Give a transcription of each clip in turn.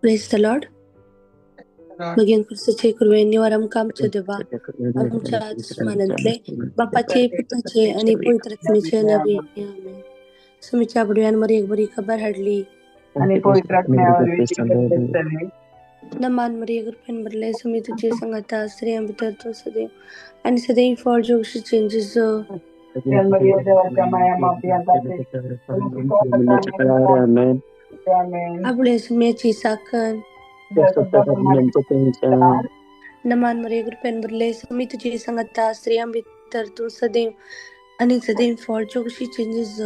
Praise the Lord. मगीन खुर्साचे कुरवेनी आमकां आमच्या देवा आमच्या आस्मानांतले बापाचे पुताचे आणि पवित्र आत्म्याचे नावे आमेन. सुमीच्या बुडव्यान मरी एक बरी खबर हाडली आणि पवित्र आत्म्यावर नमान मरी कृपेन भरले सुमी तुझे संगता स्त्रियां भितर तू सदैव आणि सदैव फळ जोगशी चेंजेस आपले सुमेची साखन नमान मरी कृपेन भरले सुमी तुझे संगता स्त्रियां भितर तू सदैव आणि सदैव फळ जोगशी चेंजेस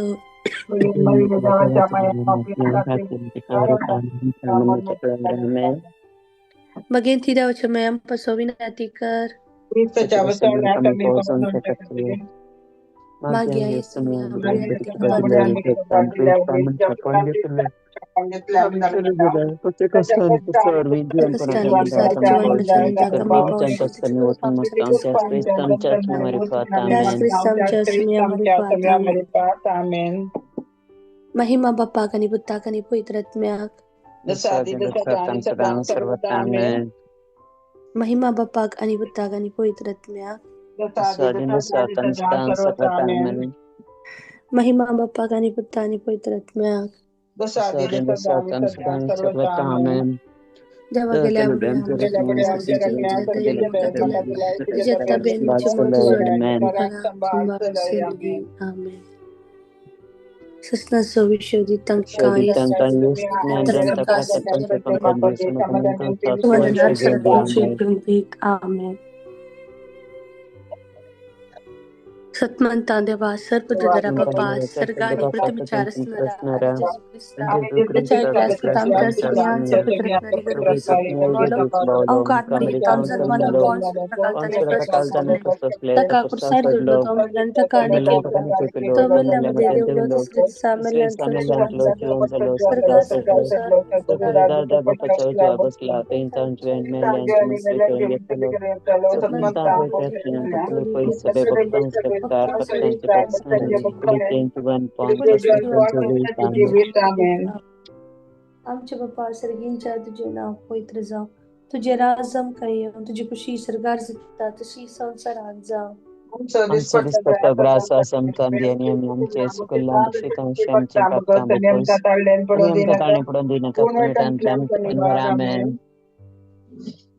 मगेन ती देवाच्या मयाम पसोवी नाती कर मागे आहे समय महिमा बाप्पा कनी पुत्ता कनी पवित्र आत्म्याक महिमा बाप्पाक आणि पुत्ताक आणि पवित्र आत्म्याक महिमा बाप्पाक आणि पुत्ता आणि पवित्र आत्म्याक देवा गेल्या ससना सविशोधी तंकाय आमेन. सत्मंता देवा सर्प जरा बाप्पा सर्गाने पृथ्वीच्या रचणारा त्याच्या ऐकल्यास आमच्या सगळ्यांचं पितृत्वारी गर्भ अवघात मध्ये तामजत मला पॉन प्रकारने प्रश्न तका कुरसार जुडलो तो मिलन तका आणि केला तो मिलमध्ये देवलो दुसरे दिसा मिलन तो सर्गा आमचे बाप्पा सर्गींच्या तुझे नाव पवित्र जाव तुझे राजम काही तुझी खुशी सरगार जाता तशी संसारात जाव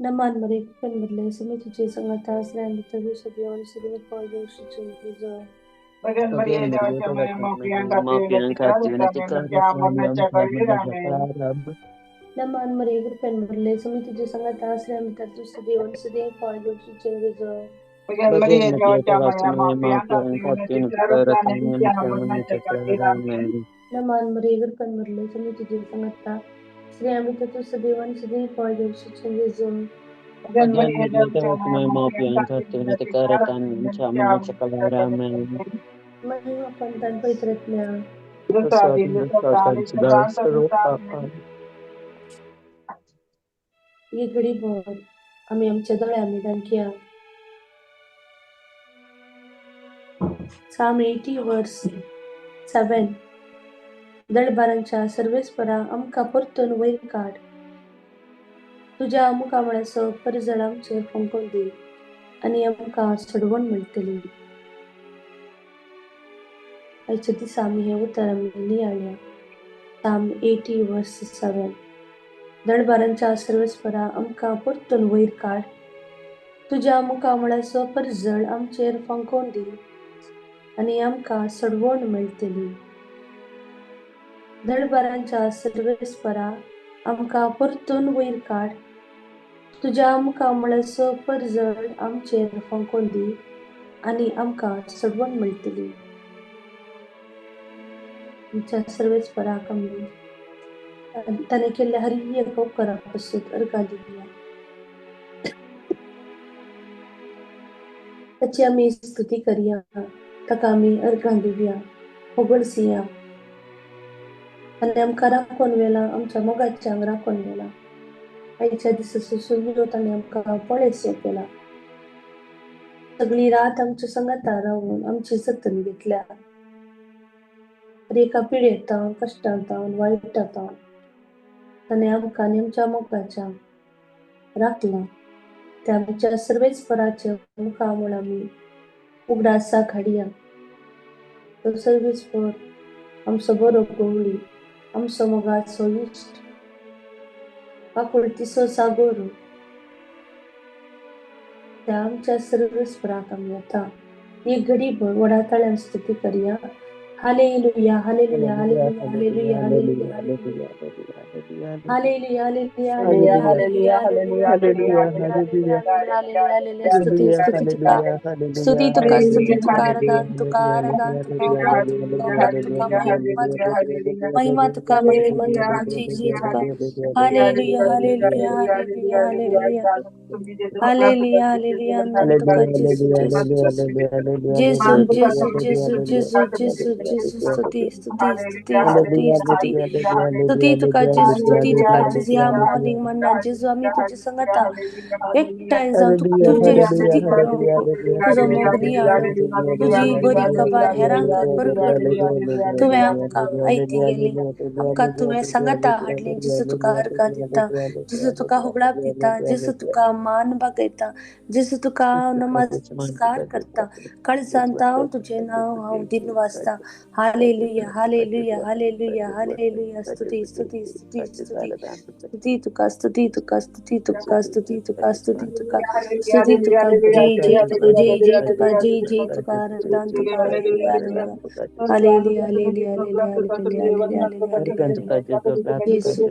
नमान मरे पण बदले समी तुझे संगता आश्रय तू सदैव सदैव फळ जोगशी जाव नमान मरे कृपेन भरले समी तुझे संगत आश्रय तू सदैव सदैव फळ जोगशी चेंजेस नमान मरे कृपेन भरले समी तुझे संगत आश्रय तू सदैव सदैव फळ जोगशी चेंजेस महिमा पंतान पवित्र ये घडी भर आम्ही आमच्या दोळ्यांनी दांकिया Psalm 80 verse 7 दळबारांच्या सर्वेस्परा आमका परतून वयर काढ तुझ्या मुखामळासो परजळ आमचेर फुंकून दी आणि आमका सडवण मेळटली. आयच्या दिसा आमी हे उतर आमी नियाळ्या. Psalm 80 verse 7 दळबारांच्या सर्वेस्परा आमका परतून वयर काढ तुझ्या मुखामळासो परजळ आमचेर फुंकून दी आणि आमका सडवण मेळटली. दळबारांच्या सर्वेस्परा आमका परतून वयर काढ तुझ्या मुखामळासो परजळ आमचेर फुंकून दी आणि आमका सडवण मेळटली. आमच्या सर्वेस्पराक आमी ताणे केल्ल्या हरिय उपकारा पासून अर्घा दिवया. ताची आमी स्तुती करया, ताका आमी अर्घां दिवया, होगळसिया. ताणे आमकां राखून व्हेला, आमच्या मोगाच्या आंग राखून व्हेला. आयच्या दिसा सुर्यो ताणे आमकां पळेसो केला. सगळी रात आमच्या संगता रावून आमची जतन घेतल्या. एका पिडेंतां, कश्टांतां, वायटांतां ताणे आमकां नेमच्या मोगाच्या राखला त्या आमच्या सर्वेच पराच्या मुखां म्हूण आमी उगडासा घाडया तो सर्वेच पर आमचो बरो गवळी आमचो मोगाचो इश्ट आपुलकीचो सागोर त्या आमच्या सर्वेस्पराक आमी आतां एक घडीभर वडाताळ्यान स्तुती करया. हालेलुया हालेलुया हालेलुया हालेलुया हालेलुया हालेलुया हालेलुया हालेलुया हालेलुया हालेलुया हालेलुया हालेलुया हालेलुया स्तुती स्तुती तुका स्तुती तुका स्तुती तुका आराधन तुका आराधन तुका उभार तुका उभार तुका महिमा तुका महिमा तुका जी जी तुका हालेलुया हालेलुया हालेलुया हालेलुया हालेलुया हालेलुया अंदन तुका जेसू जेसू जेसू जेसू जेसू जेसू जेसू स्तुती स्तुती स्तुती स्तुती स्तुती स्तुती तुका जेसू स्तुती तुका जेसू ह्या मॉर्निंग म्हणना जेसू आम्ही तुझी संगता एकठांय जावन तुझे स्तुती करूंक तुजो मोगनी हाडूंक तुजी बरी खबर हेरांक परगटली तुवें आमकां आयती गेली आमकां तुवें सांगता हाडली जेसू तुका अर्गां दिता जेसू तुका होगडाप दिता जेसू तुका मान बागयता जेसू तुका नमस्कार करता काळजांत हांव तुजें नांव हांव दिन वाचता हालेलुया हालेलुया हालेलुया हालेलुया स्तुती स्तुती स्तुती स्तुती स्तुती तुका स्तुती तुका स्तुती तुका स्तुती तुका स्तुती तुका स्तुती तुका जय जय तुका जय जय तुका जय जय तुका आराधन तुका हालेलुया हालेलुया हालेलुया हालेलुया हालेलुया हालेलुया हालेलुया हालेलुया येशू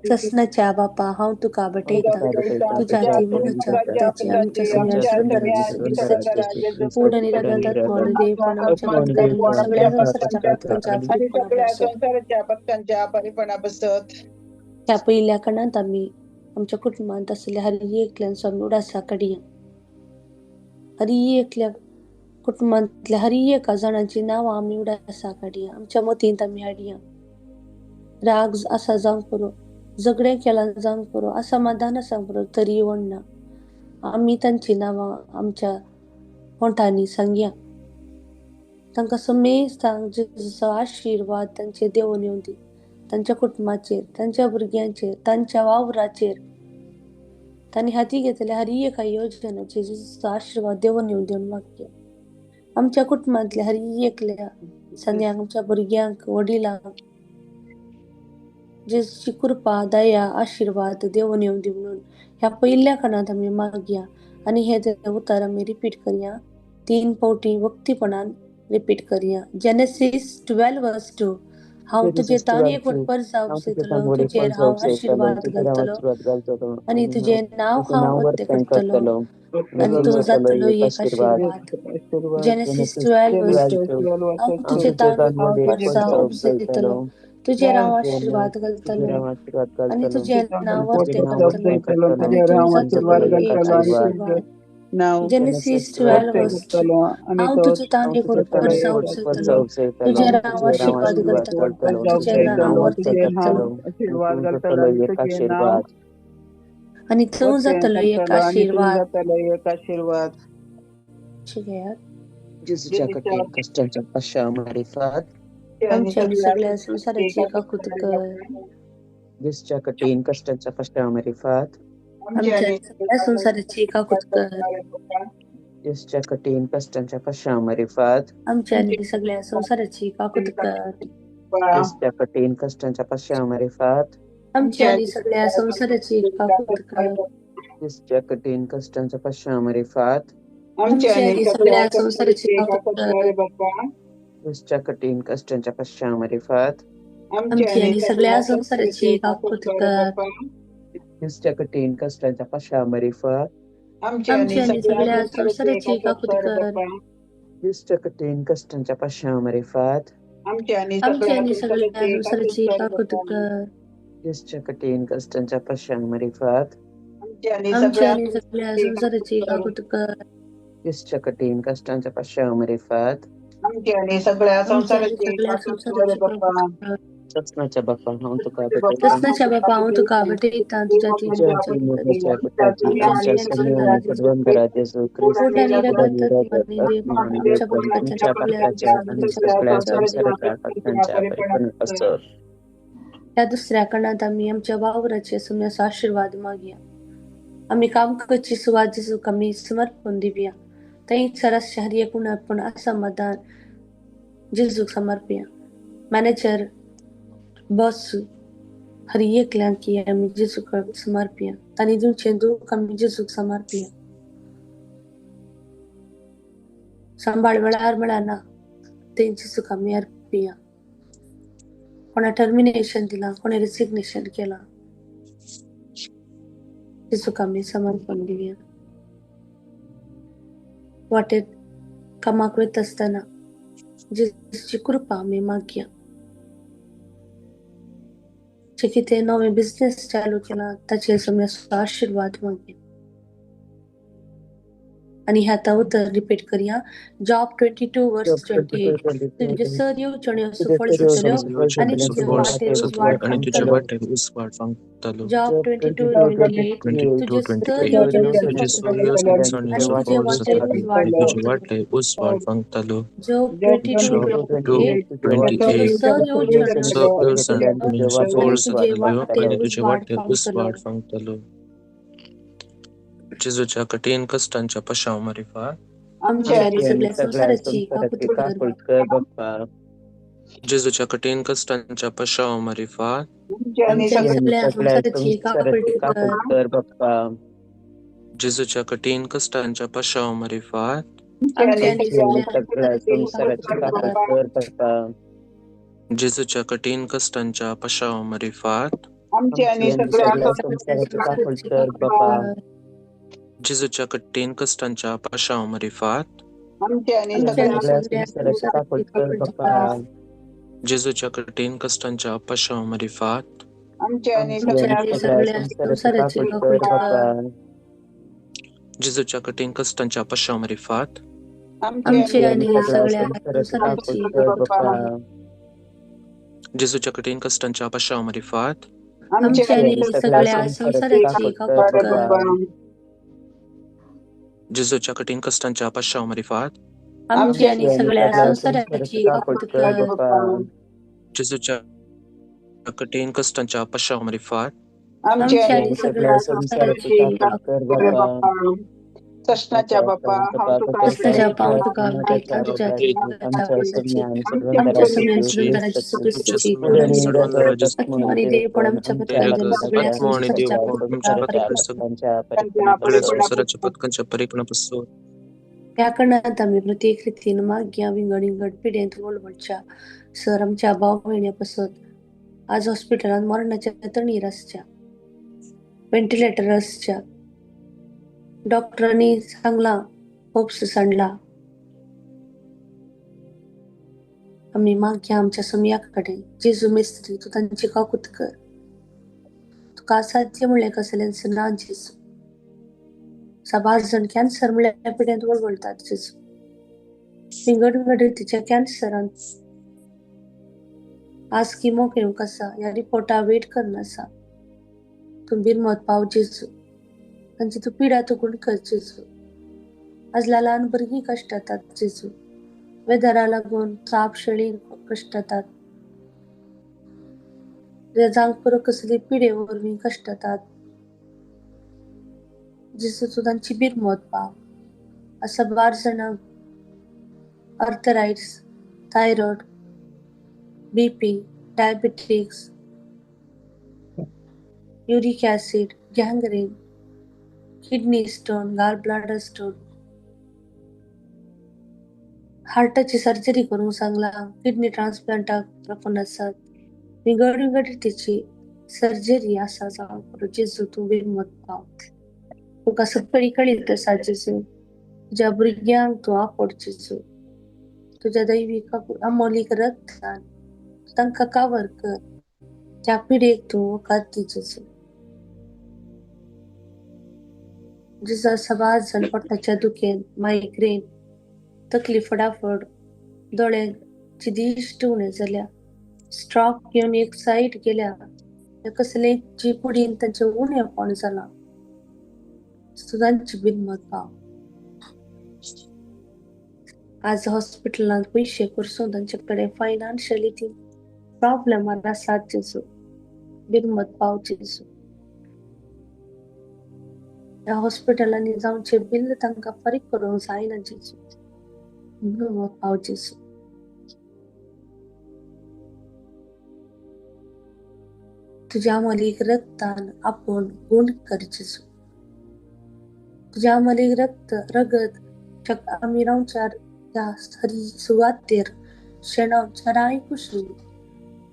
ससनाच्या बापा हांव तुका बटयता तुज्या ती मोगाच्या पुताची आमच्या सगळ्या सुंदर क्रिस्ताची पूर्ण आणि रगतात मोल देवपण आमच्या पत्कांच्या सगळ्या संसाराच्या पत्कांच्या बसत त्या पहिल्या कणांत आम्ही आमच्या कुटुंबात असलेल्या हरी एकल्यान स्वामी उडासा काडया हरी एकल्या कुटुंबातल्या हरी एका जणांची नांवां आमी उडासा काडया आमच्या मतींत आमी हाडया राग असा जावंक पुरो झगडें केला जावंक पुरो असमाधान आसा पुरो तरी व्हडना आमी तांची नांवां आमच्या ओंठांनी सांगया तांकां समेज सांग जेजूचो आशिर्वाद तांचेर देंवून येवं दी तांच्या कुटुंबाचेर तांच्या भुरग्यांचेर तांच्या वावराचेर तांणी हाती घेतलेल्या हर एका योजनाचेर जेजूचो आशिर्वाद देंवून येवं दिवन मागया आमच्या कुटुंबांतल्या हर एकल्या सगळ्यांक आमच्या भुरग्यांक वडिलांक जेजूची कृपा दया आशिर्वाद देंवून येवं दी म्हणून ह्या पहिल्या कणांत आमी मागया आनी हे उतर आमी रिपीट करया 3 फावटी वक्तीपणान रिपीट करया जेनेसीस 12:2 हांव तुजे तान एकवट परसाव उजयतलो तुजेर हांव आशिर्वाद घालतलो आनी तुजें नांव हांव उक्तें करतलो आनी तूं जातलो एक आशिर्वाद जेनेसीस 12:2 हांव तुजे तान एकवट परसाव उजयतलो तुजेर हांव आशिर्वाद घालतलो आनी तुजें नांव उक्तें करतलो आनी तूं जातलो एक आशिर्वाद जेनेसीस 12:2 हांव तुजे तान एकवट परसाव उजयतलो तुजेर हांव आशिर्वाद घालतलो आनी तुजें नांव उक्तें करतलो आनी तूं जातलो एक आशिर्वाद जेजूच्या कष्टांच्या पश्चामारिफात आमच्या सगळ्या संसाराची काकूत कर जेजूच्या कठीण कष्टांच्या पश्चामारिफात आमच्या सगळ्या संसाराची काकूत कर जेजूच्या कठीण कष्टांच्या पश्चामारिफात आमच्या सगळ्या संसाराची काकूत कर जेजूच्या कठीण कष्टांच्या पश्चामारिफात आमच्या सगळ्या संसाराची काकूत कर जेजूच्या कठीण कष्टांच्या पश्चामारिफात आमच्या सगळ्या संसाराची काकूत कर जेजूच्या कठीण कष्टांच्या पश्चामारिफात आमच्या सगळ्या संसाराची काकूत कर जेजूच्या कठीण कष्टांच्या पश्चामारिफात आमच्या सगळ्या संसाराची काकूत कर जेजूच्या कठीण कष्टांच्या पश्चामारिफात आमच्या सगळ्या संसाराची काकूत कर जेजूच्या कठीण कष्टांच्या पश्चामारिफात आमच्या सगळ्या संसाराची काकूत कर जेजूच्या कठीण कष्टांच्या पश्चामारिफात आमच्या सगळ्या संसाराची काकूत कर ससनाच्या बाप्पा हांव तुका ससनाच्या बाप्पा हांव तुका आवडटा तुझ्या जिवाच्या मोगाच्या पिताची आमच्या सगळ्या आणि सद्वंतरात येशू ख्रिस्त कोटानी रगत बलिरागत देव आत्मा आणि आमच्या देवगण पवित्राच्या तुमच्या आपल्या पापाच्या आणि सगळ्या संसाराच्या कथांच्या परिपूर्ण असो त्या दुसऱ्या कणात आम्ही आमच्या वावराचे सुम्याचा आशीर्वाद मागया आम्ही काम करची सुवात जिसू कमी समर्पण दिव्या तई सरस शहरी एकूण आपण असमाधान जिसू समर्पिया मॅनेजर बॉस हरी एकल्या की आम्ही जिसू समर्पिया आणि तुमचे दुःख आम्ही जिसू समर्पिया सांभाळ वेळार ना ते जिसू आम्ही अर्पिया कोणा टर्मिनेशन दिला कोणी रेसिग्नेशन केला जिसू आम्ही समर्पण दिव्या वाटेत कामाक वेत असताना जिसची कृपा आम्ही मागया जे किती नवे बिझनेस चालू केला त्याचे समजा आशीर्वाद मागया आणि ह्यात उत्तर रिपीट करूया जॉब 22 वर्स 28 तुझे सर येवचणे सुफळ जातल्यो आणि तुझे वाटेर उजवाड फांगतलो जॉब 22:28 तुझे सर येवचणे सुफळ जातल्यो आणि तुझे वाटेर उजवाड फांगतलो जॉब 22:28 तुझे सर येवचणे आणि तुझे वाटेर उजवाड फांगतलो जेजूच्या कठीण कष्टांच्या पश्चामारिफात आमच्या आणि सगळ्या संसाराची काकुळ कर बाप्पा जेजूच्या कठीण कष्टांच्या पश्चामारिफात आमच्या सगळ्या संसाराची काकुळ कर बाप्पा जेजूच्या कठीण कष्टांच्या पश्चामारिफात आमच्या आणि सगळ्या संसाराची काकुळ कर बाप्पा जेजूच्या कठीण कष्टांच्या पश्चामारिफात आमच्या आणि सगळ्या संसाराची काकुळ कर बाप्पा जेजूच्या कठीण कष्टांच्या पश्चामारिफात आमच्या आणि सगळ्या संसाराची काकुळ कर बाप्पा जेजूच्या कठीण कष्टांच्या पश्चामारिफात आमच्या आणि सगळ्या संसाराची काकुळ कर बाप्पा जेजूच्या कठीण कष्टांच्या पश्चामारिफात आमच्या आणि सगळ्या संसाराची कर बाप्पा जेजूच्या कठीण कष्टांच्या पश्चामारिफात आमच्या आणि सगळ्या संसाराची काकुळ कर जेजूच्या कठीण कष्टांच्या पश्चामारिफात आमच्या आणि सगळ्या संसाराची काकुळ कर जेजूच्या कठीण कष्टांच्या पश्चामारिफात आमच्या आणि सगळ्या संसाराची काकुळ कर सष्णाच्या बाप्पा कृष्णाच्या पाव तुका आवडता तुझ्या जीवाची आमच्या सगळ्या सुंदराची सुकृष्टीची आणि देव पण आमच्या पत्रांच्या सगळ्या सगळ्या संसाराच्या पथकांच्या परिपूर्ण या कारणात आम्ही प्रत्येक रीतीन माग्या विंगड पिढ्यांत वळवळच्या सर आमच्या भाव बहिण्यापासून आज हॉस्पिटलात मरणाच्या तणीर असच्या व्हेंटिलेटर असच्या डॉक्टरांनी चांगला होप्स सांडला आम्ही माग्या आमच्या समयाकडे जेजू मिस्त्री तू त्यांची काकुत कर तुका असाध्य म्हणले कसल्यांचं ना जेजू जण कॅन्सर म्हणल्या पिढ्यात वळवळतात जेजू विंगड तिच्या कॅन्सरान आज किमो घेऊ कसा या रिपोर्टा वेट करण्याचा तू बिरमत पाव जेजू त्यांची तू पिढा तू गुण कर जेजू आज लहान भुरगी कष्टातात जेजू वेदरा लागून ताप शेळी कष्टातात जांग पुरो कसली पिढेवर मी कष्टातात जेजू तू त्यांची बिरमत पाव असं 12 जण arthritis thyroid BP diabetics uric acid gangrene kidney stone गाल ब्लॅडर स्टोन हार्टाची सर्जरी करून सांगला किडनी ट्रान्सप्लांटाक आपण असतात विंगड तिची सर्जरी असा जाऊ जेजू तू बिरमत पाव तुका सगळी कळीत तसा जेजू तुझ्या भुरग्यांक तू आपड जेजू तुझ्या दैविक अमोलिक रक्तान तांका कावर कर त्या पिढेक तू वकात जेजू जिचा सभा जण पोटाच्या दुखेन मायग्रेन तकली फडाफड दोळ्यांची दिश्ट उणे जाल्या स्ट्रॉक घेऊन एक साईड गेल्या कसले जी पुढील त्यांचे उणे पण झाला सुधांची बिनमत पाव आज हॉस्पिटलात पैसे करसून त्यांच्याकडे फायनान्शियली ती प्रॉब्लेम आला साथ बिनमत पावचेसो त्या हॉस्पिटलांनी जाऊनचे बिल तांकां फारीक करूंक जायना जेसू बिनमत पावचेसो तुझ्या मलीक रक्तान आपण गुण करचेसो तुझ्या मलीक रगत आमी रावच्या त्या हरी सुवातेर शेणावच्या राय कुशी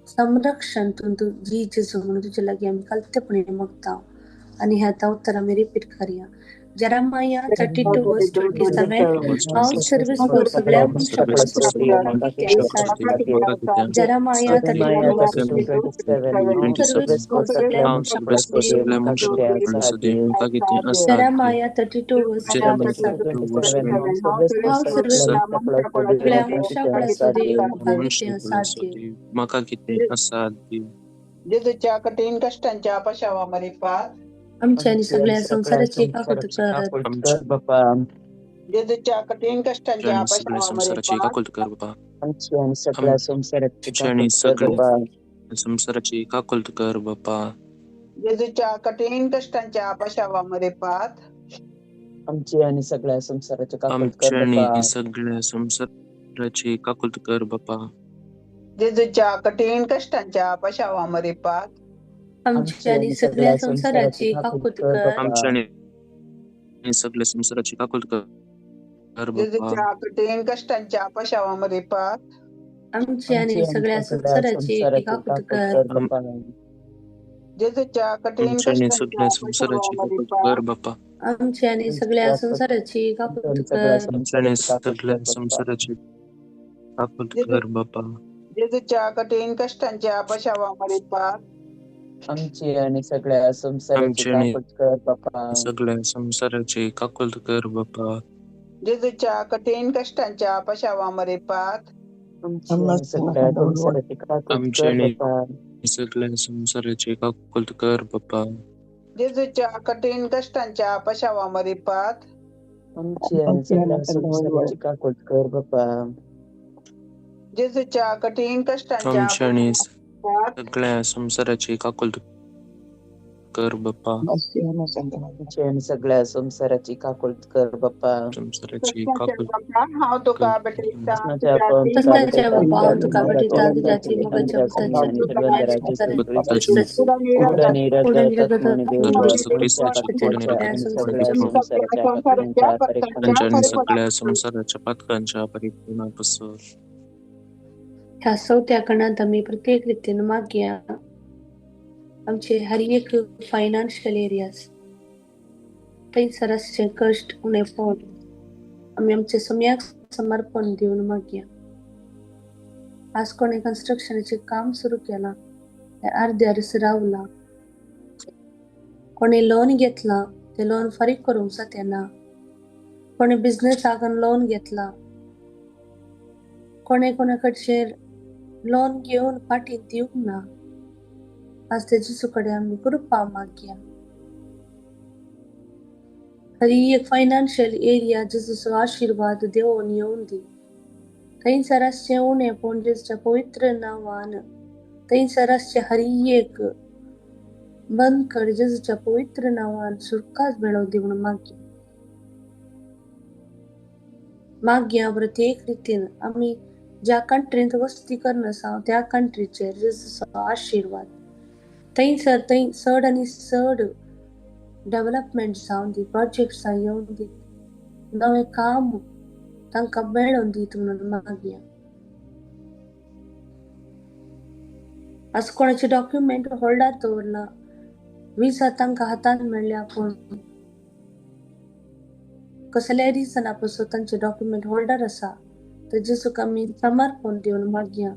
संरक्षण तू जी जेसू म्हणून तुझे लागी आमी कालतेपणे मागता आणि ह्या उत्तर आमी रिपीट करूया Jeremiah 32 verse 27 all service for सगळ्या मनशांसाठी Jeremiah 32 verse 27 all service for सगळ्या मनशांसाठी Jeremiah 32 verse 27 all service सगळ्या मनशांसाठी म्हाका कितें असाध्य जेजूच्या कठीण कष्टांच्या पशावामध्ये पात आमच्या आणि सगळ्या संसाराची काकूत कर बापा जेजूच्या कठीण कष्टांच्या सगळ्या पशावामध्ये संसाराची काकुलत कर बाबा आमची आणि सगळ्या संसाराची आणि काकुलत कर बाबा संसाराची काकुलत कर बापा जेजूच्या कठीण कष्टांच्या पशावामध्ये पात आमची आणि सगळ्या संसाराची काकुलत कर आणि बापा सगळ्या संसाराची काकुलत कर बापा जेजूच्या कठीण कष्टांच्या पशावामध्ये पात आमची आणि सगळ्या संसाराची काकूत कर आणि सगळ्या संसाराची काकुलत कर बापा जेजूच्या कठीण कष्टांच्या पशावामध्ये पात आमची आणि सगळ्या संसाराची काकूत कर बापा जेजूच्या कठीण सगळ्या संसाराची काकुलत कर बापा आमची आणि सगळ्या संसाराची काकूत कर सगळ्या संसाराची काकुलत कर बापा जेजूच्या कठीण कष्टांच्या पशावामध्ये पात आमची आणि सगळ्या संसाराची काकुलत कर बापा सगळ्या संसाराची काकुलत कर बापा जेजूच्या कठीण कष्टांच्या पशावामध्ये पात आमची आणि सगळ्या संसाराची काकुलत कर बापा सगळ्या संसाराची काकुलत कर बापा जेजूच्या कठीण कष्टांच्या पशावामध्ये पात आमची आणि सगळ्या संसाराची काकुलत कर बापा जेजूच्या कठीण कष्टांच्या सगळ्या संसाराची काकुलत कर बापा आमची आणि सगळ्या संसाराची काकुलत कर बापा संसाराची काकुलत हाव तुका कृष्णाच्या आपण कृष्णाच्या बापा तुका बटिता तुझ्याची मगाच्या उडणी रगत आत्मने सगळ्या संसाराच्या पातकांच्या परिपूर्ण पसर ह्या चौथ्या कणात आम्ही प्रत्येक रीतीने मागया आमचे हर एक फायनान्शियल एरियाज काही सरसचे कष्ट उणे फोन आम्ही आमचे सम्यक समर्पण देऊन मागया आज कोणी कन्स्ट्रक्शनचे काम सुरू केला अर्ध्यारस रावला कोणी लोन घेतला ते लोन फारीक करूंक जातेना कोणी बिझनेस आगन लोन घेतला कोणाकडचे लोन घेऊन फाटी दिवंक ना आज ते जेजूकडे आम्ही कृपा मागया हरी एक फायनान्शियल एरिया जेजूचो आशीर्वाद देऊन येऊन दी थंयसरासचे उणे पण जेजूच्या पवित्र नावान थंयसरासचे हरी एक बंद कर जेजूच्या पवित्र नावान सुटकाच मेळो दिवन मागया प्रत्येक रीतीन आम्ही ज्या कंट्रीत वस्ती करण आसा त्या कंट्रीचे जेजूचो आशीर्वाद थंयसर चड आनी चड डेव्हलपमेंट जावन दी प्रोजेक्ट्स येवन दी नवें काम तांकां मेळोवन दीत म्हणून मागया आज कोणाचे डॉक्युमेंट होल्डार दवरला विसा तांकां हातान मेळ्ळ्या पण कसल्या रिजना पासून तांचे डॉक्युमेंट होल्डर आसा तर जेजूक आमी समर्पण दिवन मागया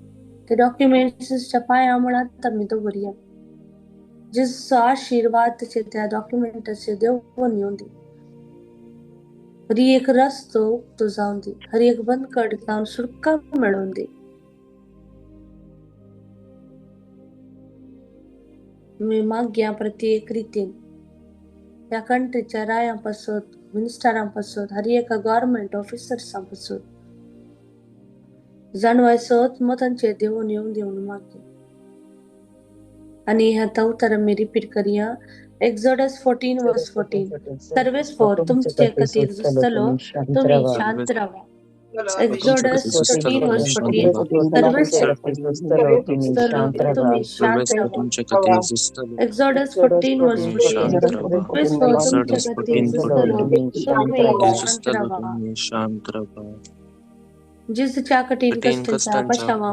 ते डॉक्युमेंट्सच्या पांया मुळांत आमी दवरया जेजूचो आशीर्वाद त्या डॉक्युमेंटाचे देऊन येऊन दी हरी एक रस्तो उक्तो जावन दी हरी एक बंदकड जावन सुटका मेळोवन दी मी मागया प्रत्येक रितीन त्या कंट्रीच्या रायांपासून मिनिस्टरांपासून हर एका गव्हर्नमेंट ऑफिसर्सांपासून जाणवायसोत मतांचे देऊन येऊन मागे आणि ह्या उतारा मी रिपीट करूया. एक्झोडस 14 वर्स 14 सर्वेस फोर तुमचे कथीर जुस्तलो तुम्ही शांत राहा. एक्झोडस 14 वर्स 14 सर्वेस तुम्ही शांत राहा. तुमच्या कथेर जुस्तलो एक्झोडस 14 वर्स तुम्ही 14 शांत राहा. सर्वेस फोर तुमचे एक्झोडस कथीर 14 जुस्तलो तुम्ही शांत जुस्तलो राहा. तुम्ही शांत राहा. जिसच्या कठीण कठीण कष्टांच्या कष्टांच्या पशावा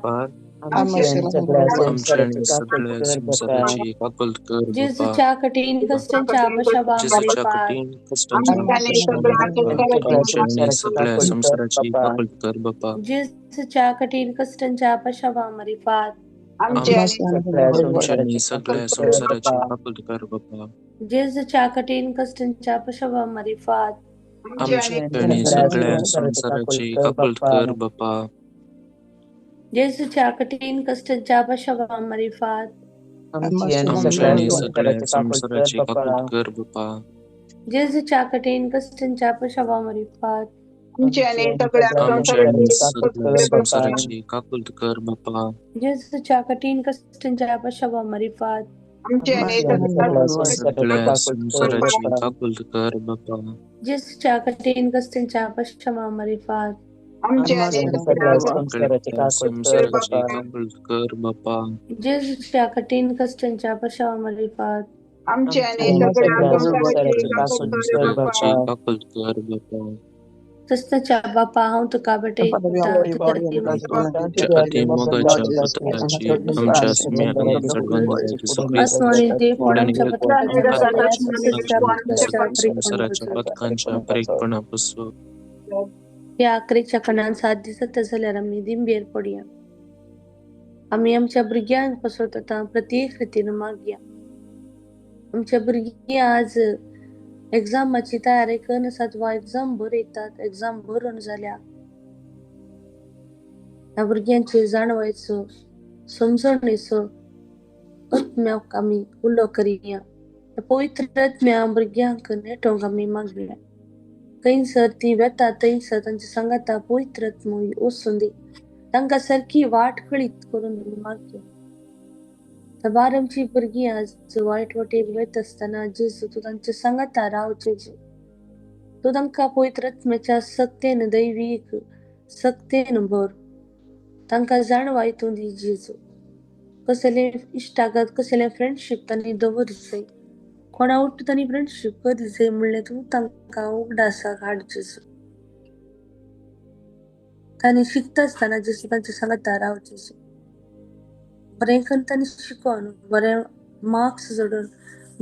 पार आमची आणि सगळ्या आमच्या आणि संसाराची सगळ्या काकूट कर बाप्पा. संसाराची काकूल कर बाप्पा. जिसच्या कठीण कष्टांच्या पशावा जिसच्या कठीण कष्टांच्या आमच्या आणि सगळ्या संसाराची काकूल कर बाप्पा. जिसच्या कठीण कष्टांच्या पशावा मरिफात आमच्या सगळ्या आमच्या आणि संसाराची सगळ्या काकूट कर संसाराची बाप्पा. काकूल कर बाप्पा. जिसच्या कठीण कष्टांच्या पशावा मरिफात आमच्या आणि आणि सगळ्या सगळ्या संसाराची काकूट संसाराची कर काकूल बाप्पा. कर बाप्पा. जिसच्या कठीण कष्टांच्या पशावा मरिफात आमची आणि आमच्या सगळ्या आणि सगळ्या संसाराची काकूट कर संसाराची बाप्पा. काकूल कर बाप्पा. जिसच्या कठीण कष्टांच्या पशावा मरिफात आमची आणि सगळ्या आमच्या आणि संसाराची काकूट सगळ्या कर बाप्पा. संसाराची काकूल कर बाप्पा. जिसच्या कठीण कष्टांच्या पशावा मरिफात आमची आणि सगळ्या संसाराची सगळ्या काकूट कर संसाराची बाप्पा. काकूल कर बाप्पा. जिसच्या कठीण कष्टांच्या पशावा मरिफात आमची आणि सगळ्या संसाराची सगळ्या काकूट कर संसाराची बाप्पा. काकूल कर बाप्पा. जिसच्या कठीण कष्टांच्या पशावा मरिफात आमची आणि सगळ्या संसाराची काकूट कर संसाराची बाप्पा. काकूल कर बाप्पा. तसच्या बापा हांव तुका बेटे अति मोगाच्या पत्राची आमच्या आत्म्याने चढवणाऱ्या सुखी आसमानी देव पण उडाणी आमच्या पत्राच्या सगळ्या संसाराच्या संसाराच्या पथकांच्या परीक्षणापासून या आखरीच्या कणान साथ दिसत जाल्यार आमी दिंबेर पडया. आमी आमच्या भुरग्यांक पसरता प्रत्येक रितीन मागया. आमच्या भुरगीं आज एक्झामाची तयारी करन आसात वा एक्झाम बरयतात, एक्झाम बरोवन जाल्या ह्या भुरग्यांची जाणवायचो समजणेचो आत्म्याक आमी उलो करिया. पवित्र आत्म्या भुरग्यांक नेटोवंक आमी मागया. खंयसर ती वेता थंयसर तांच्या सांगाता पवित्र आत्मो वचून दी. तांकां सारकी वाट कळीत करून मागया. बार आमची भुरगीं आज वायट वाटेक वयत आसतना जेजू तूं तांच्या सांगाता राव. जेजू तूं तांकां पवित्र आत्म्याच्या सक्तेन दैवीक सक्तेन भर. तांकां जाणवा हितून दी जेजू. कसले इश्टागत कसले फ्रेंडशीप तांणी दवरचें, कोणा उठ तांणी फ्रेंडशीप करीचें म्हणलें तूं तांकां उगडासाक हाड जेजू. तांणी शिकता आसतना जेजू तांच्या सांगाता राव. जेजू बरें करून तांणी शिकोन बरे मार्क्स जोडून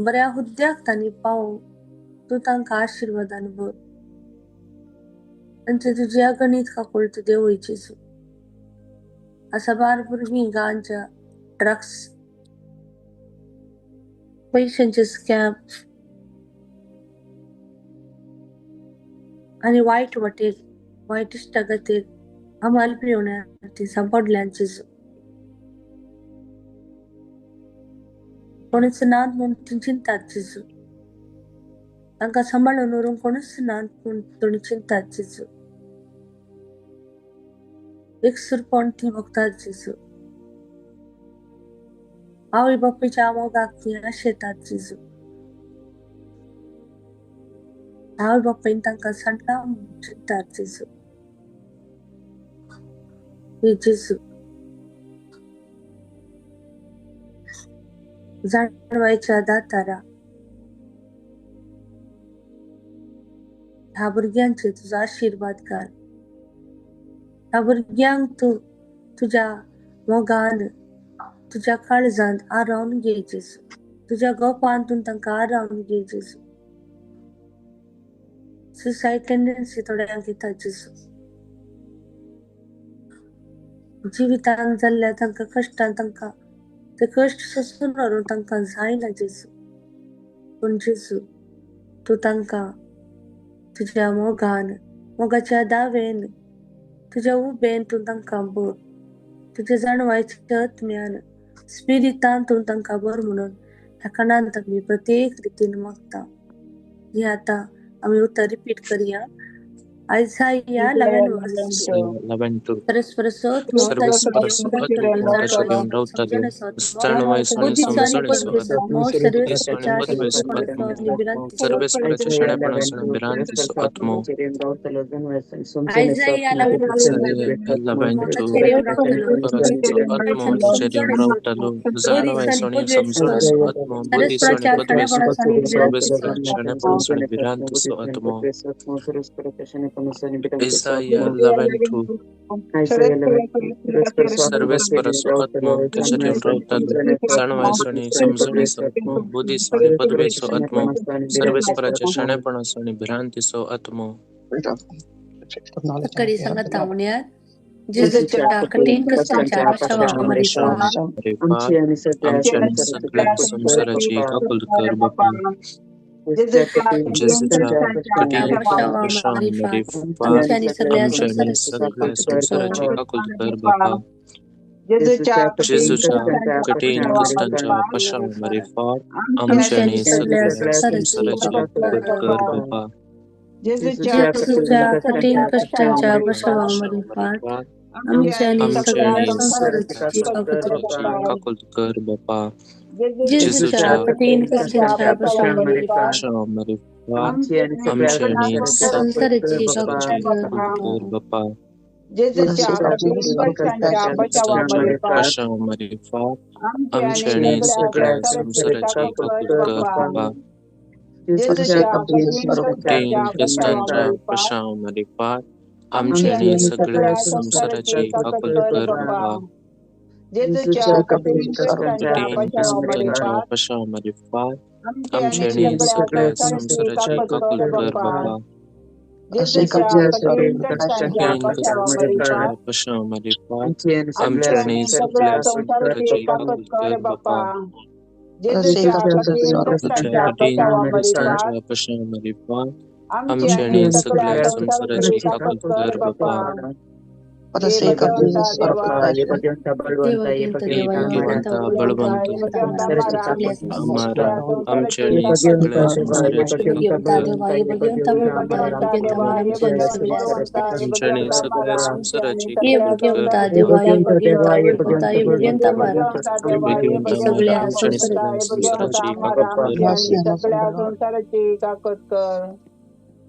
बऱ्या हुद्द्याक तांणी पावोवंक तूं तांकां आशिर्वादान भर. तांचे तुजी अगणित काकूळट देंवय जेजू. असा बार भुरगीं गांजा, ड्रग्स, पयशांचे स्कॅम आनी वायट वाटेक वायट इश्टागतीक हमाल पिवण्यार ती सांपडल्यान जेजू. कोणीच नात म्हूण ती चिंतात जेजू. तांकां सांबाळून व्हरूंक कोणूच नात म्हूण तुमी चिंतात जेजू. एकसुरपण ती भोगतात जेजू. आवय बापायच्या मोगाक ती आशेतात जेजू. आवय बापायन तांकां सांडला म्हूण चिंतात जेजू. हे जेजू जाणवायच्या दातारा ह्या भुरग्यांचे तुजो आशिर्वाद घाल. ह्या भुरग्यांक तूं तुज्या मोगान तुज्या काळजांत आरावन घे जेजू. तुज्या गोपान तूं तांकां आरावन घे जेजू. सुसायड टेंडन्सी थोड्यांक येता जेजू. जिवितांत जाल्ल्या तांकां कश्टान तांकां ते कश्ट सोंसून व्हरून तांकां जायना जेजू. पूण जेजू तूं तांकां तुज्या मोगान मोगाच्या दावेन तुज्या उबेन तूं तांकां भर. तुज्या जाणवायच्या आत्म्यान स्पिरितांतून तांकां बरो म्हणून ह्या खंडांत आमी प्रत्येक रितीन मागता. हे आतां आमी उतर रिपीट करया. Isaiah 11 verse 2. 11:2. Sarasvarasotmo Sarvesvarasotmo Tachadam Rautalo Stanavaisani Samsariso Budisani Padveso Atmo Sarvesvaracha Shanapanasan Virantiso Atmo Isaiah 11 11:2 Parasto Atmo Tachadam Rautalo Zanavaisani Samsariso Atmo Budisani Padveso Sarvesvaracha Shanapanasan Virantiso Atmo Isaiah 11:2 सर्वेस्परसो आत्मो त्याच्यातील रावतालो जाणवायसो आणि समजणीसो आत्मो बुद्धीसो आणि पदवेसो आत्मो सर्वेस्पराच्या शाणेपणासो आणि भ्रांतीसो आत्मो करी संगत तावण्यात जेजूच्या कठीण कष्टाच्या आशावा मरिफा आमच्या सगळ्या संसाराची काकुल कर बापा जेजूच्या कठीण आशा मरिफा सगळ्या आमच्या सगळ्या संसाराची काकुल कर बापा जेजूच्या कठीण कष्टांच्या पशामध्ये फार आमच्याने सगळ्या संसाराची काकुल कर बापा जेजूच्या कठीण कष्टांच्या पशामध्ये फार आमच्याने सगळ्या संसाराची काकुल कर बापा जेजूच्या कठीण कष्टांच्या पशामध्ये फार आमच्याने संसाराची काकुल कर बापा जेजूच्या कठीण कष्टांच्या पशामध्ये फार आमच्याने सगळ्या संसाराची काकुल कर बापा कठीण कष्टांच्या पशामध्ये फार आमच्याने सगळ्या संसाराची काकुल कर बापा कठीण कष्टांच्या पशामध्ये फार आमच्याने सगळ्या संसाराची काकुल कर बापा कठीण कष्टांच्या पशामध्ये फार आमच्याने सगळ्या संसाराची काकुल कर बापा कठीण कष्टांच्या पशामध्ये फार आमच्याने सगळ्या संसाराची काकुल कर बापा देवगीवंता बळवंत आम्हारा आमच्याने सगळ्या संसाराची आमच्याने सगळ्या संसाराची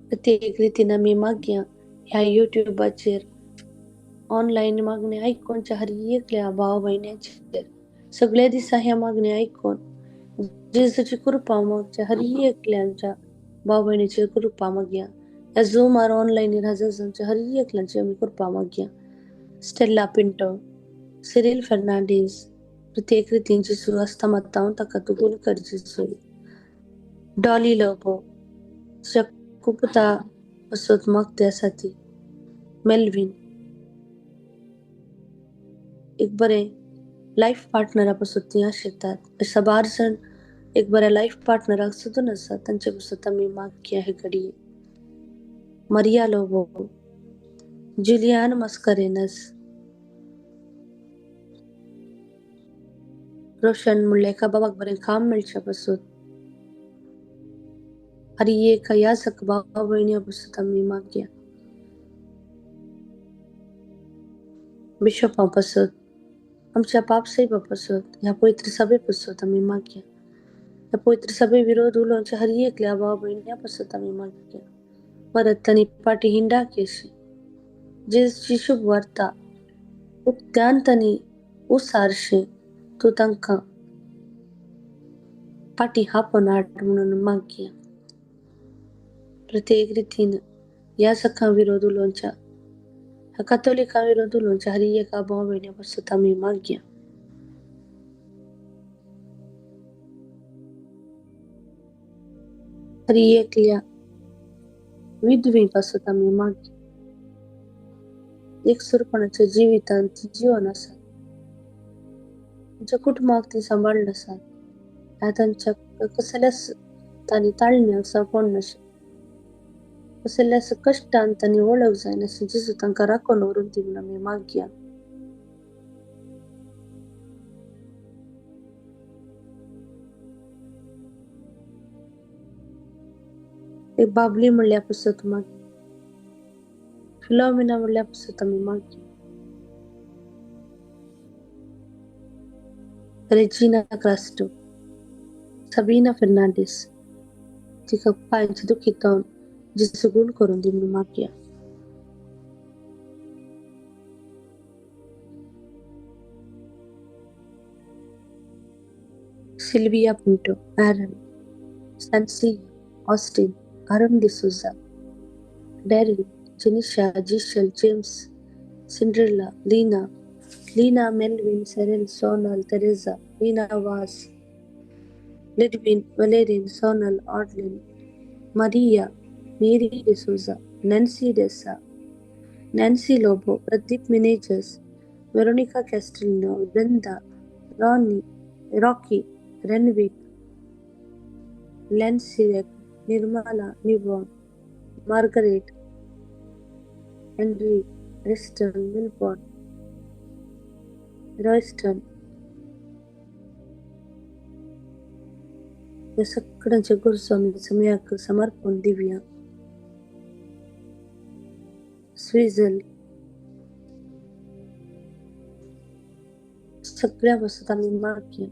प्रत्येक रीतीनं मी मागया ह्या युट्यूबाचेर ऑनलाईन मागणे ऐकूनच्या हर एकल्या भाव बहिणीचे सगळ्या दिसा ह्या मागण्या ऐकून जेजूची कृपा मागच्या हर एकल्यांच्या भाव बहिणीची कृपा मागया या झूमार ऑनलाईन राजांच्या हर एकल्यांची आम्ही कृपा मागया स्टेल्ला पिंटो सिरिल फर्नांडिस प्रत्येक रीतींची सुवास्ता मत्तावून ताका तू गुण करची डॉली लोबो कुपता असोत मागत्यासाठी मेल्विन एक बरे लाईफ पार्टनरापासून ती आशितात अशा बार जण एक बऱ्या लाईफ पार्टनराक सोदून आसा तांचे पासून आमी मागया हे घडये मरिया लोबो जुलियान मस्करेनस रोशन म्हणले एका बाबाक बरें काम मेळच्या पासून हर एक या सक भाव भयण्या पासून आमी मागया बिशपा पासून आमच्या पापसाहेबा पासून ह्या पवित्र सभे पासून आमी मागया ह्या पवित्र सभे विरोध उलोवच्या हर एकल्या भाव भयण्या पासून आमी मागया परत तांणी पाटी हिंडा केशी जेची शुभ वार्ता उक्त्यान तांणी उसारशे तू तांकां पाटी हापोन हाड म्हणून मागया प्रत्येक रितीन या सखां विरोध उलोवच्या ह्या कातोलिकां विरोध उलोवच्या हर एका भाव भयण्या पासून आमी मागया हर एकल्या विधवी पासून आमी मागया एक सुरपणाच्या जिवितांत ती जीवन आसा तांच्या कुटुंबाक ती सांबाळन आसा ह्या तांच्या कसल्याच तांणी ताळण्याक सांपण नाशिल्लें कसल्याच कश्टान तांणी वळख जायनाशिल्लें जेजू तांकां राखून व्हरून ती म्हणून आमी मागया एक बाबली म्हणल्यापासून तुम्हाला फिलॉमिना म्हणल्यापासून तुम्ही मागे रेजिना क्रास्टो सबीना फर्नांडिस तिका पायांची दुखी जाऊन जिसू गुण करून दी म्हणून मागया Sylvia Pinto aaron Sansi Austin Aram D'Souza Daryl Janisha Giselle James Cinderella Lena Melvin Cyril Sonal Teresa Lena Vaz Lidwin Valerian Sonal Audlin Maria Mary D'Souza Nancy Dessa Nancy Lobo Pradeep Menejas Veronica Castellino Brenda Rocky Renwick Lansirek Nirmala Nibon Margaret Henry Riston Milborn Royston या सगळ्यांच्या गुरुस्वामीचं मी समर्पण दिव्या स्विझल सगळ्या वस्तू आम्ही मागे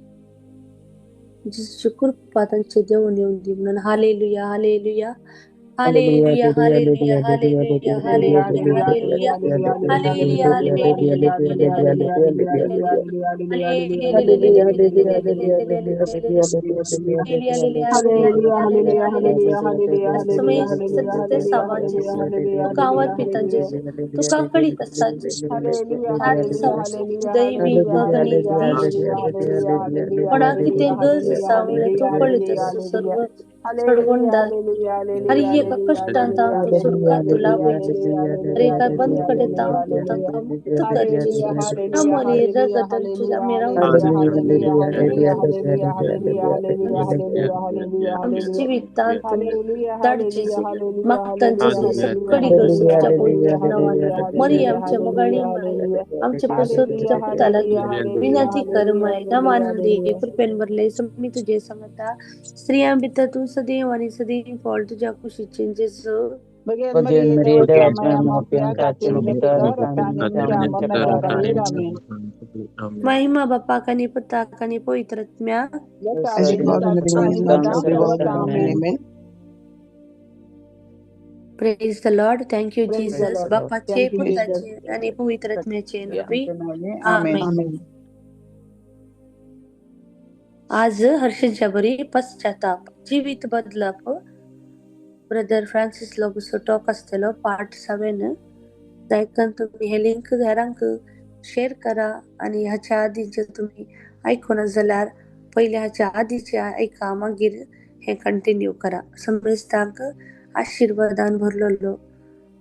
जिसची कृपा त्यांचे देऊन येऊन दे म्हणून हालेलुया हालेलुया हालेलुया हालेलुया हालेलुया हालेलुया हालेलुया तू गावात पिता जेसू तू काकडी तसा दैवी गगनित पडा की ते गज सावळे तू पळित सर्व सडवंडा अरे ये का कष्टांत आमची सुटका तुला पाहिजे अरे काय बंद कडे तांका मुक्त करची आम्हाला रगत तुझा मेरा आमची जीवितांत दाडची मागतांची सकडी गरजेच्या पवित्र मरी आमच्या मगाडी आमच्या पासून तुझ्या पुताला विनंती कर माय नमानंदी कृपेन भरले मी तुझे सांगता स्त्रियां बित तू सदैव आणि सदैव फॉल तुझ्या खुशीचे जेसू महिमा बापा कनी पुता कनी पवित्र आत्म्या praise the Lord thank you Jesus बापाचे पुताचे आणि पवित्र आत्म्याचे नावे आमेन आज हर्षाच्या बरी पश्चाताप जीवित बदलाप ब्रदर फ्रान्सिस लोबुसो टॉक असतेलो पार्ट 7 जायकन तुम्ही हे लिंक घरांक शेअर करा आणि ह्याच्या आधीचे तुम्ही ऐकून जाल्यार पहिले ह्याच्या आधीचे ऐका मागीर हे कंटिन्यू करा समेस्तांक आशीर्वादान भरलेलो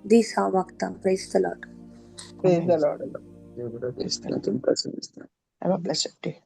दीस हांव मागता praise the Lord Praise the Lord. Have a blessed day.